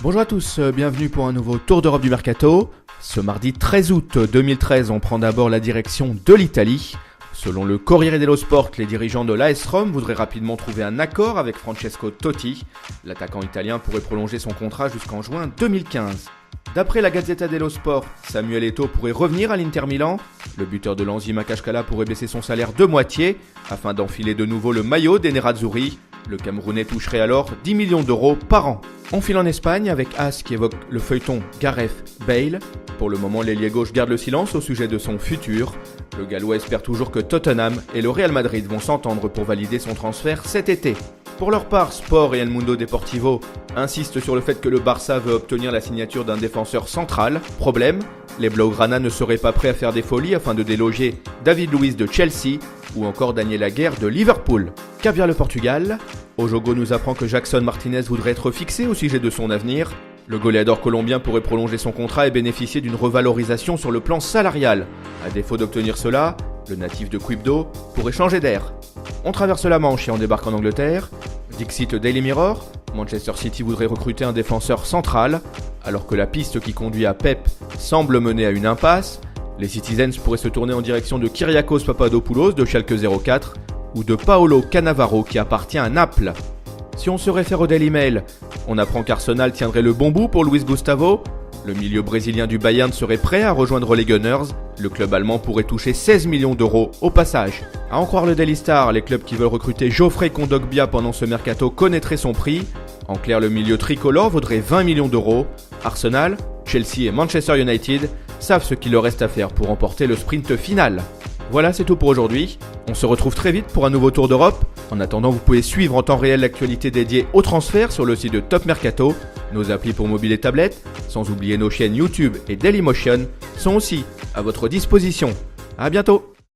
Bonjour à tous, bienvenue pour un nouveau tour d'Europe du Mercato. Ce mardi 13 août 2013, on prend d'abord la direction de l'Italie. Selon le Corriere dello Sport, les dirigeants de l'AS Rome voudraient rapidement trouver un accord avec Francesco Totti. L'attaquant italien pourrait prolonger son contrat jusqu'en juin 2015. D'après la Gazzetta dello Sport, Samuel Eto'o pourrait revenir à l'Inter Milan. Le buteur de l'Anzi Makashkala pourrait baisser son salaire de moitié afin d'enfiler de nouveau le maillot des Nerazzurri. Le Camerounais toucherait alors 10 millions d'euros par an. On file en Espagne avec AS qui évoque le feuilleton Gareth Bale. Pour le moment, l'ailier gauche garde le silence au sujet de son futur. Le Gallois espère toujours que Tottenham et le Real Madrid vont s'entendre pour valider son transfert cet été. Pour leur part, Sport et El Mundo Deportivo insistent sur le fait que le Barça veut obtenir la signature d'un défenseur central. Problème, les Blaugrana ne seraient pas prêts à faire des folies afin de déloger David Luiz de Chelsea ou encore Daniel Agüero de Liverpool. Caviar le Portugal. Ojogo nous apprend que Jackson Martinez voudrait être fixé au sujet de son avenir. Le goleador colombien pourrait prolonger son contrat et bénéficier d'une revalorisation sur le plan salarial. À défaut d'obtenir cela, le natif de Quibdó pourrait changer d'air. On traverse la Manche et on débarque en Angleterre. Dixit Daily Mirror, Manchester City voudrait recruter un défenseur central, alors que la piste qui conduit à Pep semble mener à une impasse. Les Citizens pourraient se tourner en direction de Kyriakos Papadopoulos de Schalke 04 ou de Paolo Cannavaro qui appartient à Naples. Si on se réfère au Daily Mail, on apprend qu'Arsenal tiendrait le bon bout pour Luis Gustavo. Le milieu brésilien du Bayern serait prêt à rejoindre les Gunners. Le club allemand pourrait toucher 16 millions d'euros au passage. À en croire le Daily Star, les clubs qui veulent recruter Geoffrey Kondogbia pendant ce mercato connaîtraient son prix. En clair, le milieu tricolore vaudrait 20 millions d'euros. Arsenal, Chelsea et Manchester United savent ce qu'il leur reste à faire pour remporter le sprint final. Voilà, c'est tout pour aujourd'hui. On se retrouve très vite pour un nouveau tour d'Europe. En attendant, vous pouvez suivre en temps réel l'actualité dédiée au transfert sur le site de Top Mercato. Nos applis pour mobile et tablette, sans oublier nos chaînes YouTube et Dailymotion, sont aussi à votre disposition. À bientôt.